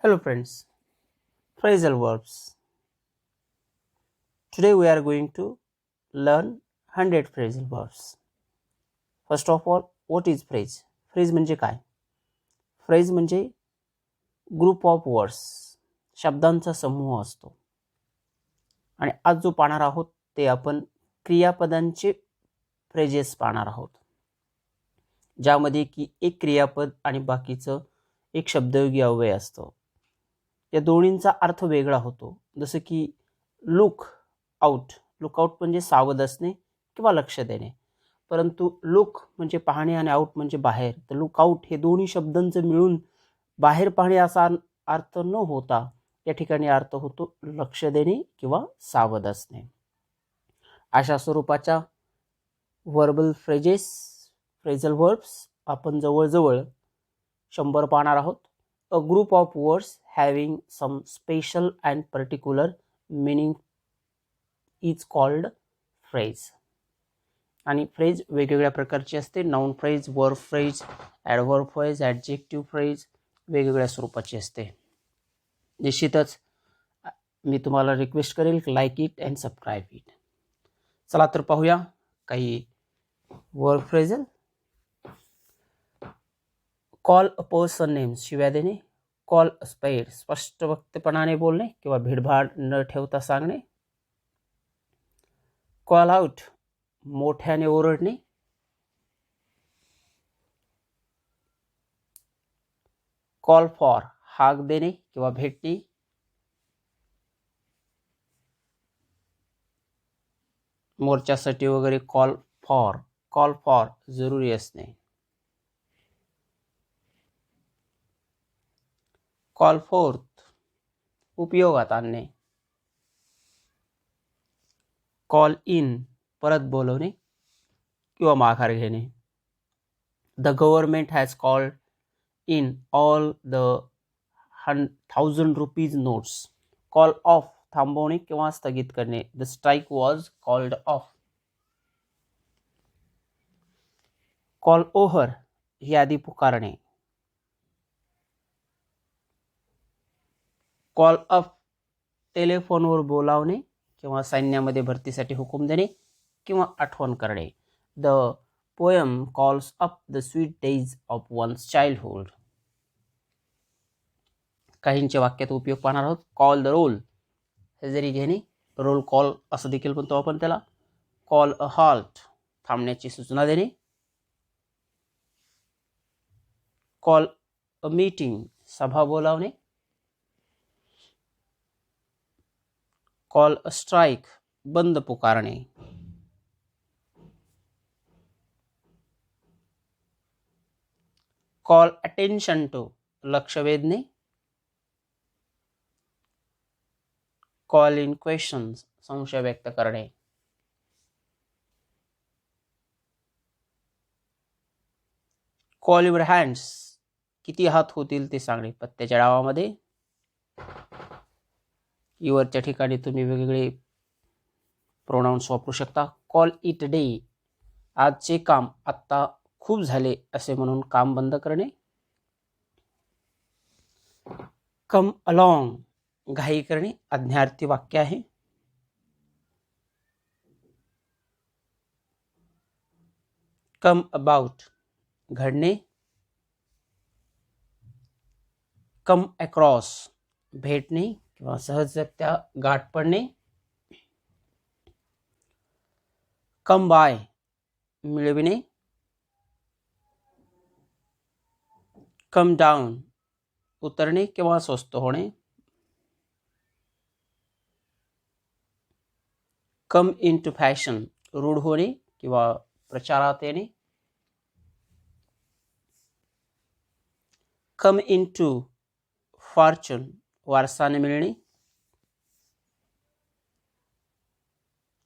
Hello friends, phrasal verbs. Today we are going to learn 100 phrasal verbs. First of all, what is phrase? Phrase म्हणजे काय? Phrase म्हणजे group of words, शब्दांचा समूह असतो. आणि आज जो पाहणार आहोत ते आपण क्रियापदांचे फ्रेजेस पाहणार आहोत, ज्यामध्ये की एक क्रियापद आणि बाकीचं एक शब्दयोगी अव्यय असतं. या दोन्हींचा अर्थ वेगळा होतो. जसं की लुक आउट म्हणजे सावध असणे किंवा लक्ष देणे. परंतु लुक म्हणजे पाहणे आणि आउट म्हणजे बाहेर. तर लुक आउट हे दोन्ही शब्दांचं मिळून बाहेर पाहणे असा अर्थ न होता या ठिकाणी अर्थ होतो लक्ष देणे किंवा सावध असणे. अशा स्वरूपाच्या व्हर्बल फ्रेजल वर्ब्स आपण जवळजवळ 100 पाहणार आहोत. A group of words having some special and particular meaning is called phrase. आणि फ्रेज वेगवेगळ्या प्रकारची असते. Noun phrase, verb phrase, adverb phrase, adjective phrase वेगवेगळ्या स्वरूपाची असते. निश्चितच मी तुम्हाला रिक्वेस्ट करेल like it and subscribe it. चला तर पाहूया काही verb phrasal. Call a person names, शिव्या देणे. कॉल अ स्पेड, स्पष्ट वक्तपणाने बोलणे किंवा भीडभाड न ठेवता सांगणे. कॉल आउट, मोठ्याने ओरडणे. कॉल फॉर, हाक देणे किंवा भेटणे. मोर्चासाठी वगैरे कॉल फॉर जरुरी असणे. कॉल फोर्थ, उपयोगात आणणे. कॉल इन, परत बोलवणे किंवा माघार घेणे. The government has called in all the 1000 rupees notes. Call of, थांबवणे किंवा स्थगित करणे. The strike was called off. Call over, यादी पुकारणे. कॉल अप, टेलिफोनवर बोलावणे किंवा सैन्यामध्ये भरतीसाठी हुकूम देणे किंवा आठवण करणे. The poem calls up the sweet days of one's childhood. काहींच्या वाक्यात उपयोग पाहणार आहोत. कॉल द रोल, हजेरी घेणे. रोल कॉल असं देखील म्हणतो आपण त्याला. कॉल अ हॉल्ट, थांबण्याची सूचना देणे. कॉल अ मीटिंग, सभा बोलावणे. कॉल अ स्ट्राईक, बंद पुकारणे. कॉल अटेन्शन टू, लक्ष वेधणे. कॉल इन क्वेश्चन्स, संशय व्यक्त करणे. कॉल युअर हँड्स, किती हात होतील ते सांगणे. पत्त्याच्या डावामध्ये युअरच्या ठिकाणी तुम्ही वेगवेगळे प्रोनाउन्स वापरू शकता. कॉल इट डे, आजचे काम आत्ता खूप झाले असे म्हणून काम बंद करणे. कम अलॉंग, घाई करणे, आज्ञार्थी वाक्य आहे. कम अबाउट, घडणे. कम अक्रॉस, भेटणे किंवा सहजरित्या गाठ पडणे. कम बाय, मिळविणे. कम डाऊन, उतरणे किंवा स्वस्त होणे. कम इन टू फॅशन, रूढ होणे किंवा प्रचारात येणे. कम इन टू फॉर्च्यून, वारसाने मिळणे.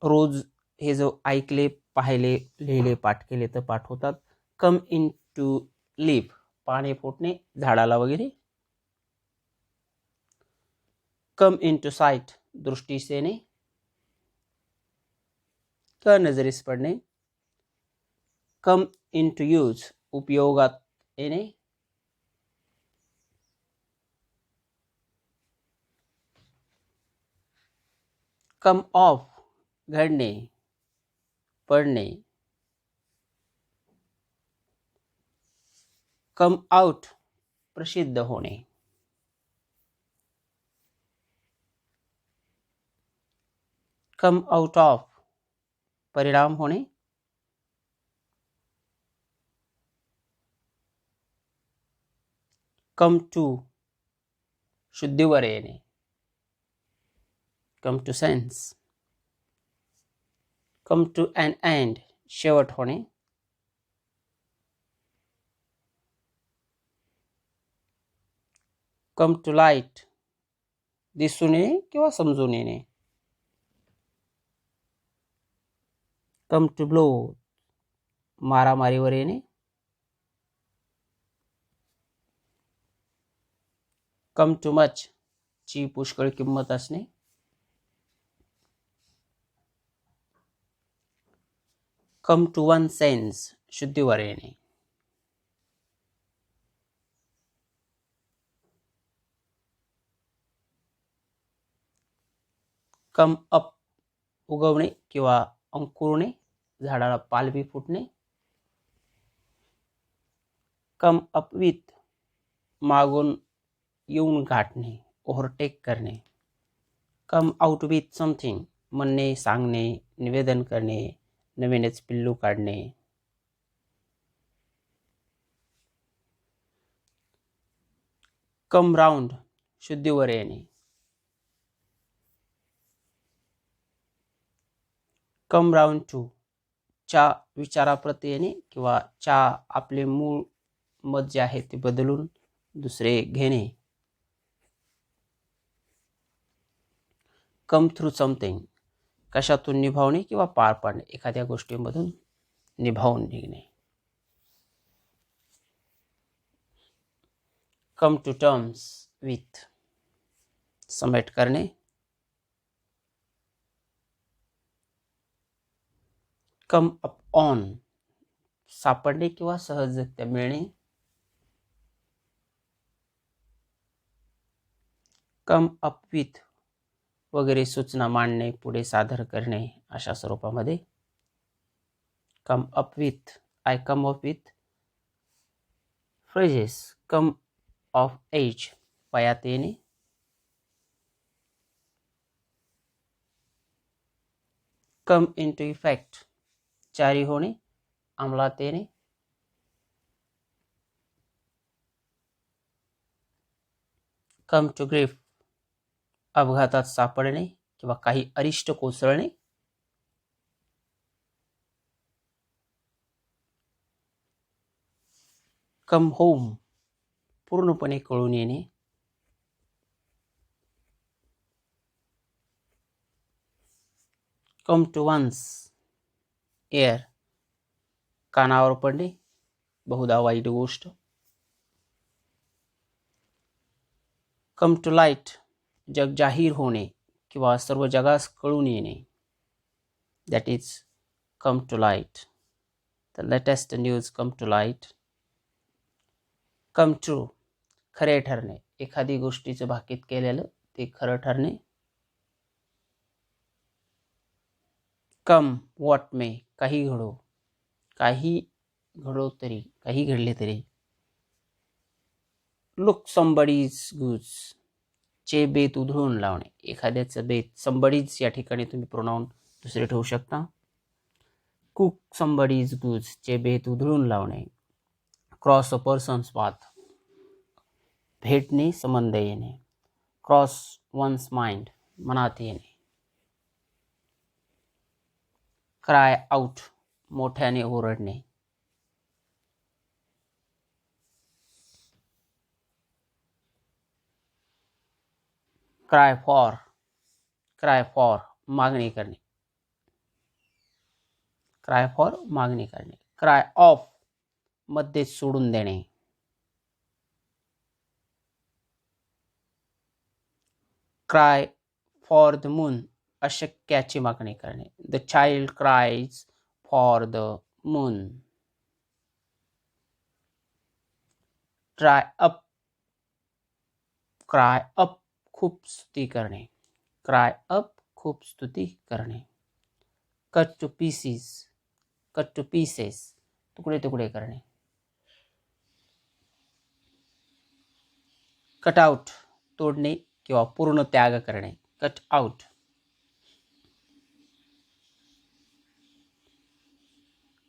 रोज हे जो ऐकले, पाहिले, लिहिले, पाठ केले तर पाठ होतात. कम इन टू लीफ, पाने फुटणे, झाडाला वगैरे. कम इन टू साईट, दृष्टीस येणे किंवा नजरेस पडणे. कम इन टू यूज, उपयोगात येणे. कम ऑफ घडणे, पडणे. कम आउट प्रसिद्ध होणे. कम आउट ऑफ परिणाम होणे. कम टू शुद्धीवर येणे. Come to sense. Come to an end शेवट होणे. कम टू लाईट दिसून येणे किंवा समजून येणे. कम टू ब्लो मारामारीवर येणे. कम टू मच ची पुष्कळ किंमत असणे. कम टू वन सेन्स शुद्धीवर येणे. कम अप उगवणे किंवा अंकुरणे, झाडाला पालवी फुटणे. कम अप विथ मागून येऊन गाठणे, ओव्हरटेक करणे. कम आउट विथ समथिंग म्हणणे, सांगणे, निवेदन करणे, नवीनच पिल्लू काढणे. कम राऊंड शुद्धीवर येणे. कम राऊंड टू च्या विचाराप्रती येणे किंवा च्या आपले मूळ मत जे आहे ते बदलून दुसरे घेणे. कम थ्रू समथिंग कशातून निभावणे किंवा पार पाडणे, एखाद्या गोष्टीमधून निभावून निघणे. कम टू टर्म्स विथ समेट करणे. कम अप ऑन सापडणे किंवा सहजरित्या मिळणे. कम अप विथ वगैरे सूचना मांडणे, पुढे सादर करणे अशा स्वरूपामध्ये. Come up with I come up with phrases. Come of age वयात येणे. कम इंटू इफेक्ट जारी होणे, अंमलात येणे. कम टू ग्रीफ अपघातात सापडणे किंवा काही अरिष्ट कोसळणे. कम होम पूर्णपणे कळून येणे. कम टू वन्स एअर कानावर पडणे, बहुधा वाईट गोष्ट. कम टू लाईट जग जाहीर होणे किंवा सर्व जगास कळून येणे. That is come to light. The latest news come to light. Come true खरे ठरणे, एखादी गोष्टीचं भाकीत केलेलं ते खरं ठरणे. कम व्हॉट मे काही घडो, काही घडो तरी, काही घडले तरी. लुक समबडीज गुड्स चे बेत उधळून लावणे, एखाद्याचं बेत. समबडीज या ठिकाणी तुम्ही प्रोनाउन दुसरे ठेवू शकता. कुक समबडीज गुड्स चे बेत उधळून लावणे. क्रॉस अ पर्सन्स पाथ भेटणे, संबंध येणे. क्रॉस वन्स माइंड मनात येणे. क्राय आउट मोठ्याने ओरडणे. क्राय फॉर मागणी करणे. क्राय फॉर मागणी करणे. क्राय ऑफ मध्येच सोडून देणे. क्राय फॉर द मून अशक्याची मागणी करणे. The child cries for the moon. Try up खूप स्तुती करणे. क्राय अप खूप स्तुती करणे. Cut two pieces, cut two pieces, तुकडे तुकडे करणे. कट आउट, तोडणे किंवा पूर्ण त्याग करणे. Cut out.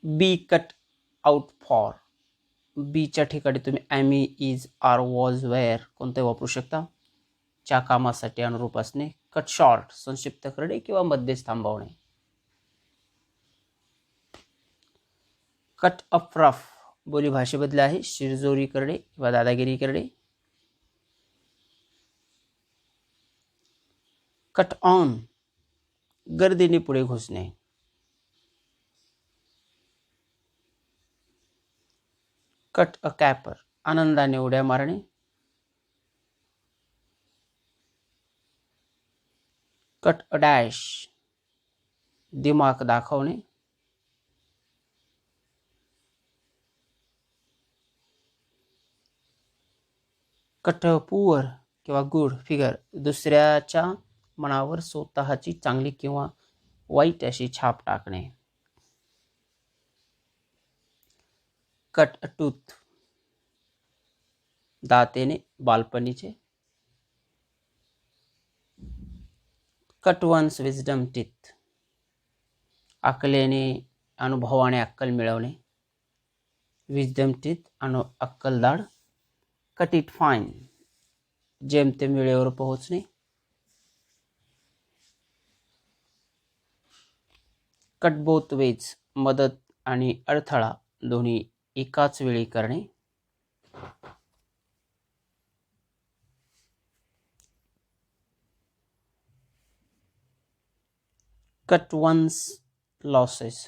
Be cut out for, बीच्या ठिकाणी तुम्ही am, is, are, was, were कोणते वापरू शकता. च्या कामासाठी अनुरूप असणे. कट शॉर्ट, संक्षिप्त करणे किंवा मध्येच थांबवणे. कट अप रफ, बोलीभाषेबद्दल आहे, शिरजोरी करणे किंवा दादागिरी करणे. कट ऑन, गर्दीने पुढे घुसणे. कट अ कॅपर, आनंदाने उड्या मारणे. कट अ डॅश, दिमाग दाखवणे. कट अ पुअर किंवा गुड फिगर, दुसऱ्याच्या मनावर स्वतःची चांगली किंवा वाईट अशी छाप टाकणे. कट अ टूथ, दात येणे, बालपणीचे. कट वन्स विजडम टीथ, अकलेने, अनुभवाने अक्कल मिळवणे. विजडम टीथ, अक्कलदाड. कट इट फाईन, जेमतेम वेळेवर पोहोचणे. कट बोथ वेज, मदत आणि अडथळा दोन्ही एकाच वेळी करणे. कट वन्स लॉसेस,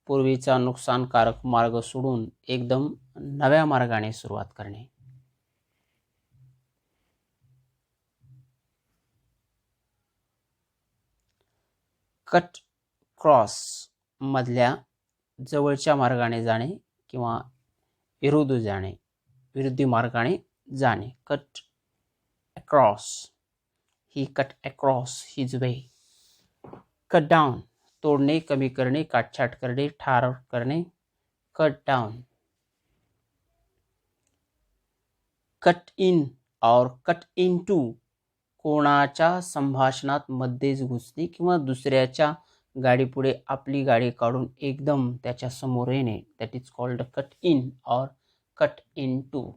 पूर्वीचा नुकसानकारक मार्ग सोडून एकदम नव्या मार्गाने सुरुवात करणे. कट क्रॉस, मधल्या जवळच्या मार्गाने जाणे किंवा विरुद्ध मार्गाने जाणे. Cut across, he cut across his way. Cut down, तोडणे, कमी करणे, काटछाट करणे, ठार करणे. Cut down. कट इन और कट इन टू, कोणाच्या संभाषणात मध्येच घुसणे किंवा दुसऱ्याच्या गाडीपुढे आपली गाडी काढून एकदम त्याच्या समोर येणे. That is called cut in और कट इन टू.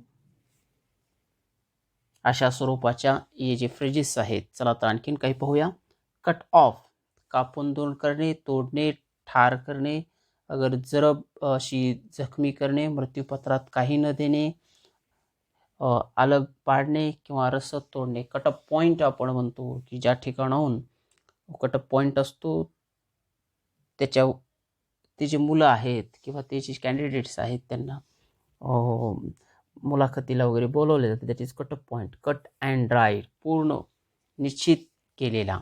अशा स्वरूपाच्या हे जे फ्रेजेस आहेत, चला तर आणखीन काही पाहूया. कट ऑफ, कापून दूर करणे, तोडणे, ठार करणे, अगर जरब अशी जखमी करणे, मृत्यूपत्रात काही न देणे, अलग पाडणे किंवा रसद तोडणे. कटअप पॉईंट आपण म्हणतो की ज्या ठिकाणाहून कटअप पॉईंट असतो त्याच्या ते जे मुलं आहेत किंवा ते जे कॅन्डिडेट्स आहेत त्यांना मुलाखतीला वगैरे बोलवले जाते. दॅट इज कटअप पॉईंट. कट अँड ड्राईड, पूर्ण निश्चित केलेला.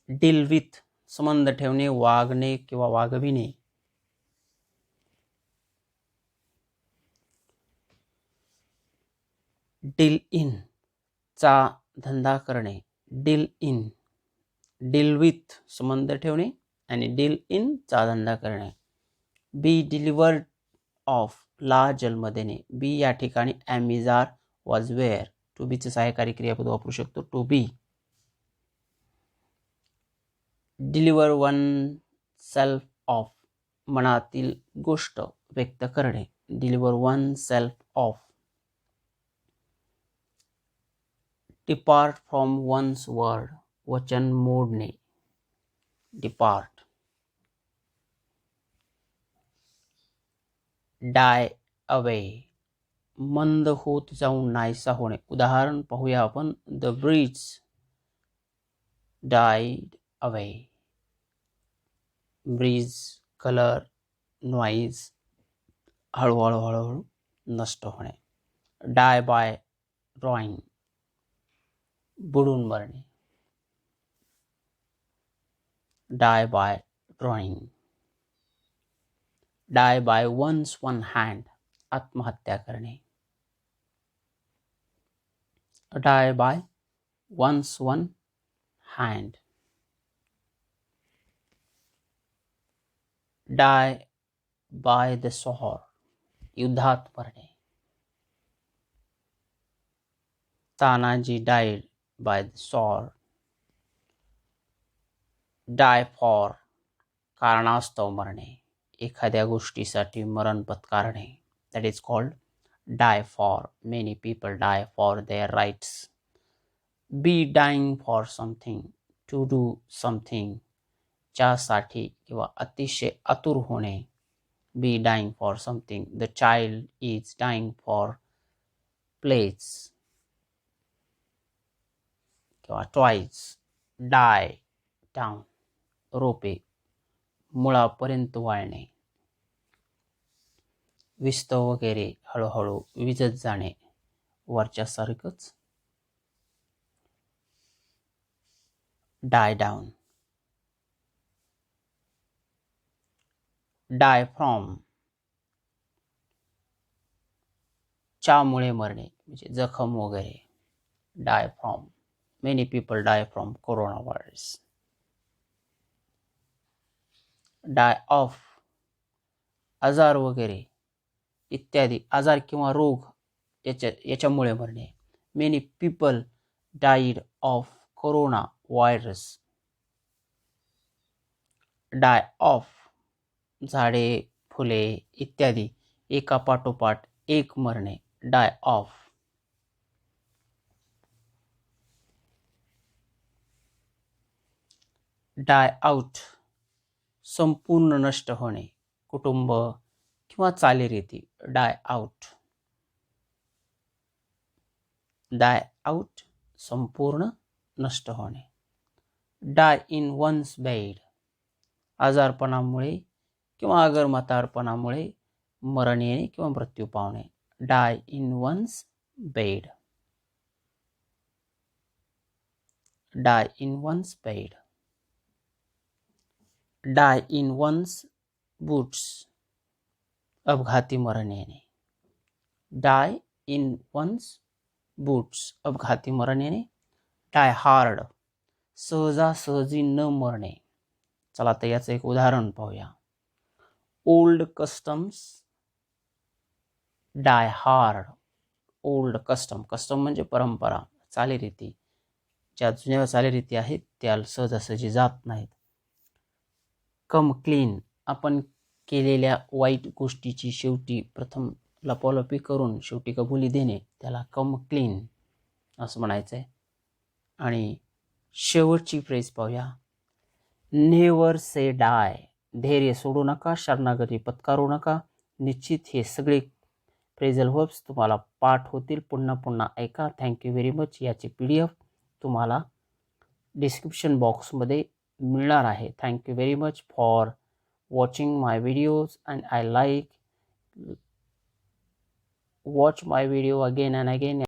डील विथ, संबंध ठेवणे, वागणे किंवा वागविणे. डील इन, चा धंदा करणे. डील इन, डील विथ, संबंध ठेवणे, आणि डील इन, चा धंदा करणे. बी डिलिव्हर्ड ऑफ, ला जन्म देणे. बी या ठिकाणी ॲमिजार, वॉज, वेअर. टू बीचे सहाय्यकारी क्रियापद वापरू शकतो. To be. Deliver oneself of, मनातील गोष्ट व्यक्त करणे. Deliver oneself of. Depart from one's word, वचन मोडणे. डिपार्ट. डाय अवे, मंद होत जाऊन नाहीसा होणे. उदाहरण पाहूया आपण. The bridge died away. Bridge, colour, noise, हळूहळू नष्ट होणे. डाय बाय ड्रॉइंग, बुडून मरणे. Die by drowning. Die by one's own hand, आत्महत्या करणे. Die by one's own hand. Die by the sword, युद्धात मरणे. Tanaji died by the sword. Die for, कारणास्तव मरणे, एखाद्या गोष्टीसाठी मरण पत्कारणे. That is called die for. Many people die for their rights. Be dying for something, to do something, ज्यासाठी किंवा अतिशय आतुर होणे. Be dying for something. The child is dying for plays किंवा toys. Die down, रोपे मुळापर्यंत वाळणे. विस्तव वगैरे हळूहळू विजत जाणे, वरच्यासारखंच. Die down. Die from, च्यामुळे मरणे म्हणजे जखम वगैरे. Die from. Many people die from coronavirus. Die of, आजार वगैरे इत्यादी, आजार किंवा रोग याच्यामुळे मरणे. Many people died of coronavirus. Die of, झाडे फुले इत्यादी एका पाठोपाठ एक मरणे. Die of. Die out, संपूर्ण नष्ट होणे, कुटुंब किंवा चालीरीती. Die out. Die out, संपूर्ण नष्ट होणे. Die in one's bed, आजारपणामुळे किंवा आगरमातारपणामुळे मरण येणे किंवा मृत्यू पावणे. Die in one's bed. Die in one's bed. Die in one's boots, अपघाती मरण येणे. Die in one's boots, अपघाती मरण येणे. Die hard, सहजासहजी न मरणे. चला तर याचं एक उदाहरण पाहूया. Old customs die hard. Old custom, custom म्हणजे परंपरा, चालीरीती. ज्या जुन्या चालीरीती आहेत त्या सहजासहजी जात नाहीत. कम क्लीन, आपण केलेल्या वाईट गोष्टीची शेवटी प्रथम लपालपी करून शेवटी कबुली देणे, त्याला कम क्लीन असं म्हणायचं आहे. आणि शेवटची फ्रेज पाहूया. नेवर से डाय, धैर्य सोडू नका, शरणागती पत्करू नका. निश्चित हे सगळे फ्रेझल वर्ब्स तुम्हाला पाठ होतील. पुन्हा पुन्हा ऐका. Thank you very much. याची PDF तुम्हाला डिस्क्रिप्शन बॉक्समध्ये मिळणार आहे. Thank you very much for watching my videos and I like watch my video again and again.